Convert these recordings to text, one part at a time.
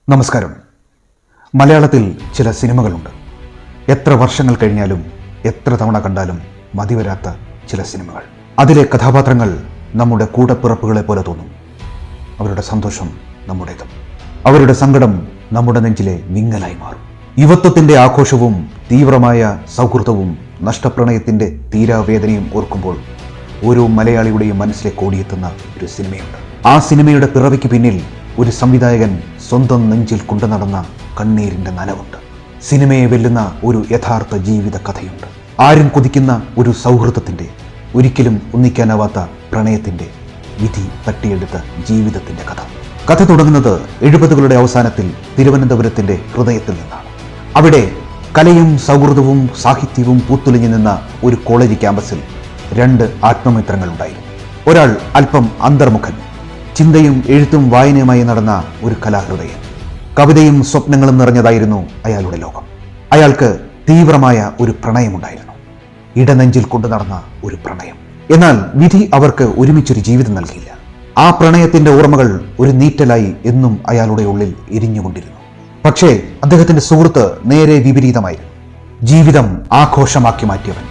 നമസ്കാരം. മലയാളത്തിൽ ചില സിനിമകളുണ്ട്. എത്ര വർഷങ്ങൾ കഴിഞ്ഞാലും എത്ര തവണ കണ്ടാലും മതിവരാത്ത ചില സിനിമകൾ. അതിലെ കഥാപാത്രങ്ങൾ നമ്മുടെ കൂടപ്പിറപ്പുകളെ പോലെ തോന്നും. അവരുടെ സന്തോഷം നമ്മുടേതും, അവരുടെ സങ്കടം നമ്മുടെ നെഞ്ചിലെ വിങ്ങലായി മാറും. യുവത്വത്തിൻ്റെ ആഘോഷവും തീവ്രമായ സൗഹൃദവും നഷ്ടപ്രണയത്തിൻ്റെ തീരാവേദനയും ഓർക്കുമ്പോൾ ഓരോ മലയാളിയുടെയും മനസ്സിലേക്ക് ഓടിയെത്തുന്ന ഒരു സിനിമയുണ്ട്. ആ സിനിമയുടെ പിറവിക്ക് പിന്നിൽ ഒരു സംവിധായകൻ സ്വന്തം നെഞ്ചിൽ കൊണ്ടു നടന്ന കണ്ണീരിൻ്റെ നനവുണ്ട്. സിനിമയെ വെല്ലുന്ന ഒരു യഥാർത്ഥ ജീവിത കഥയുണ്ട്. ആരും കൊതിക്കുന്ന ഒരു സൗഹൃദത്തിൻ്റെ, ഒരിക്കലും ഒന്നിക്കാനാവാത്ത പ്രണയത്തിൻ്റെ, വിധി തട്ടിയെടുത്ത ജീവിതത്തിൻ്റെ കഥ. കഥ തുടങ്ങുന്നത് 70കളുടെ അവസാനത്തിൽ തിരുവനന്തപുരത്തിൻ്റെ ഹൃദയത്തിൽ നിന്നാണ്. അവിടെ കലയും സൗഹൃദവും സാഹിത്യവും പൂത്തുലഞ്ഞു നിന്ന ഒരു കോളേജ് ക്യാമ്പസിൽ 2 ആത്മമിത്രങ്ങളുണ്ടായിരുന്നു. ഒരാൾ അല്പം അന്തർമുഖൻ, ചിന്തയും എഴുത്തും വായനയുമായി നടന്ന ഒരു കലാഹൃദയൻ. കവിതയും സ്വപ്നങ്ങളും നിറഞ്ഞതായിരുന്നു അയാളുടെ ലോകം. അയാൾക്ക് തീവ്രമായ ഒരു പ്രണയമുണ്ടായിരുന്നു, ഇടനെഞ്ചിൽ കൊണ്ടു നടന്ന ഒരു പ്രണയം. എന്നാൽ വിധി അവർക്ക് ഒരുമിച്ചൊരു ജീവിതം നൽകിയില്ല. ആ പ്രണയത്തിന്റെ ഓർമ്മകൾ ഒരു നീറ്റലായി എന്നും അയാളുടെ ഉള്ളിൽ എരിഞ്ഞുകൊണ്ടിരുന്നു. പക്ഷേ അദ്ദേഹത്തിന്റെ സുഹൃത്ത് നേരെ വിപരീതമായിരുന്നു. ജീവിതം ആഘോഷമാക്കി മാറ്റിയവൻ,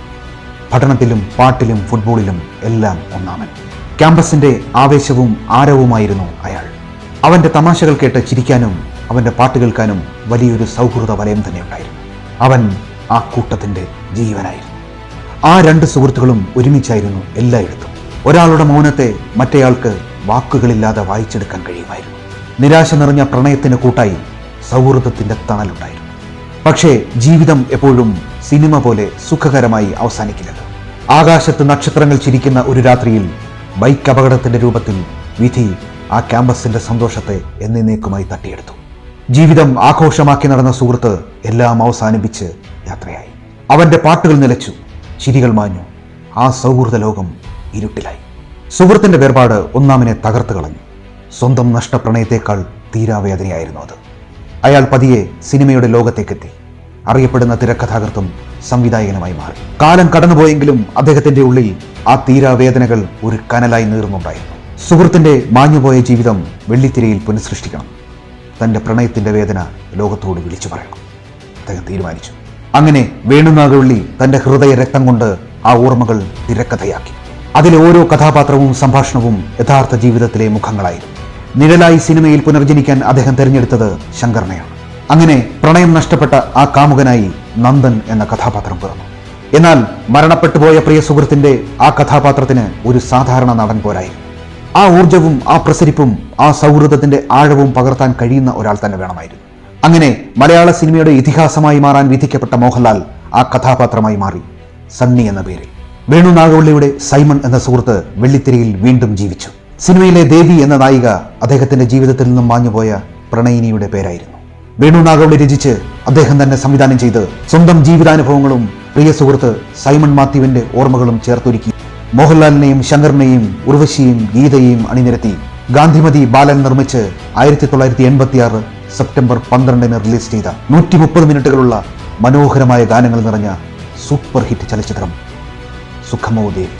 പഠനത്തിലും പാട്ടിലും ഫുട്ബോളിലും എല്ലാം ഒന്നാമൻ. ക്യാമ്പസിന്റെ ആവേശവും ആരവുമായിരുന്നു അയാൾ. അവന്റെ തമാശകൾ കേട്ട് ചിരിക്കാനും അവന്റെ പാട്ട് കേൾക്കാനും വലിയൊരു സൗഹൃദ വലയം തന്നെ ഉണ്ടായിരുന്നു. അവൻ ആ കൂട്ടത്തിന്റെ ജീവനായിരുന്നു. ആ 2 സുഹൃത്തുക്കളും ഒരുമിച്ചായിരുന്നു എല്ലായിടത്തും. ഒരാളുടെ മൗനത്തെ മറ്റേയാൾക്ക് വാക്കുകളില്ലാതെ വായിച്ചെടുക്കാൻ കഴിയുമായിരുന്നു. നിരാശ നിറഞ്ഞ പ്രണയത്തിന് കൂട്ടായി സൗഹൃദത്തിന്റെ തണലുണ്ടായിരുന്നു. പക്ഷേ ജീവിതം എപ്പോഴും സിനിമ പോലെ സുഖകരമായി അവസാനിക്കില്ലല്ലോ. ആകാശത്ത് നക്ഷത്രങ്ങൾ ചിരിക്കുന്ന ഒരു രാത്രിയിൽ ബൈക്ക് അപകടത്തിന്റെ രൂപത്തിൽ വിധി ആ ക്യാമ്പസിന്റെ സന്തോഷത്തെ എന്നേക്കുമായി തട്ടിയെടുത്തു. ജീവിതം ആഘോഷമാക്കി നടന്ന സുഹൃത്ത് എല്ലാം അവസാനിപ്പിച്ച് യാത്രയായി. അവന്റെ പാട്ടുകൾ നിലച്ചു, ചിരികൾ മാഞ്ഞു. ആ സൗഹൃദ ലോകം ഇരുട്ടിലായി. സുഹൃത്തിന്റെ വേർപാട് ഒന്നാമനെ തകർത്തു കളഞ്ഞു. സ്വന്തം നഷ്ടപ്രണയത്തേക്കാൾ തീരാവേദനയായിരുന്നു അത്. അയാൾ പതിയെ സിനിമയുടെ ലോകത്തേക്കെത്തി. അറിയപ്പെടുന്ന തിരക്കഥാകൃത്തും സംവിധായകനുമായി മാറി. കാലം കടന്നുപോയെങ്കിലും അദ്ദേഹത്തിന്റെ ഉള്ളിൽ ആ തീരാവേദനകൾ ഒരു കനലായി നീറുന്നുണ്ടായിരുന്നു. സുഹൃത്തിന്റെ മാഞ്ഞുപോയ ജീവിതം വെള്ളിത്തിരയിൽ പുനഃസൃഷ്ടിക്കണം. തന്റെ പ്രണയത്തിന്റെ വേദന ലോകത്തോട് വിളിച്ചു പറയണം. അദ്ദേഹം തീരുമാനിച്ചു. അങ്ങനെ വേണുനാഗവള്ളി തന്റെ ഹൃദയ രക്തം കൊണ്ട് ആ ഓർമ്മകൾ തിരക്കഥയാക്കി. അതിലെ ഓരോ കഥാപാത്രവും സംഭാഷണവും യഥാർത്ഥ ജീവിതത്തിലെ മുഖങ്ങളായിരുന്നു. നിഴലായി സിനിമയിൽ പുനർജനിക്കാൻ അദ്ദേഹം തിരഞ്ഞെടുത്തത് ശങ്കറിനെയാണ്. അങ്ങനെ പ്രണയം നഷ്ടപ്പെട്ട ആ കാമുകനായി നന്ദൻ എന്ന കഥാപാത്രം പിറന്നു. എന്നാൽ മരണപ്പെട്ടുപോയ പ്രിയ സുഹൃത്തിന്റെ ആ കഥാപാത്രത്തിന് ഒരു സാധാരണ നടൻ പോരായിരുന്നു. ആ ഊർജവും ആ പ്രസരിപ്പും ആ സൗഹൃദത്തിന്റെ ആഴവും പകർത്താൻ കഴിയുന്ന ഒരാൾ തന്നെ വേണമായിരുന്നു. അങ്ങനെ മലയാള സിനിമയുടെ ഇതിഹാസമായി മാറാൻ വിധിക്കപ്പെട്ട മോഹൻലാൽ ആ കഥാപാത്രമായി മാറി, സണ്ണി എന്ന പേരിൽ. വേണുനാഗവള്ളിയുടെ സൈമൺ എന്ന സുഹൃത്ത് വെള്ളിത്തിരയിൽ വീണ്ടും ജീവിച്ചു. സിനിമയിലെ ദേവി എന്ന നായിക അദ്ദേഹത്തിന്റെ ജീവിതത്തിൽ നിന്നും മാഞ്ഞുപോയ പ്രണയിനിയുടെ പേരായിരുന്നു. വേണുനാഗവള്ളി രചിച്ച് അദ്ദേഹം തന്നെ സംവിധാനം ചെയ്ത് സ്വന്തം ജീവിതാനുഭവങ്ങളും പ്രിയ സുഹൃത്ത് സൈമൺ മാത്യുവിന്റെ ഓർമ്മകളും ചേർത്തൊരുക്കി മോഹൻലാലിനെയും ശങ്കറിനെയും ഉർവശിയും ഗീതയെയും അണിനിരത്തി ഗാന്ധിമതി ബാലൻ നിർമ്മിച്ച് 1986 സെപ്റ്റംബർ 12 റിലീസ് ചെയ്ത 130 മിനിറ്റുകളുള്ള മനോഹരമായ ഗാനങ്ങൾ നിറഞ്ഞ സൂപ്പർ ഹിറ്റ് ചലച്ചിത്രം സുഖമോ ദേവി.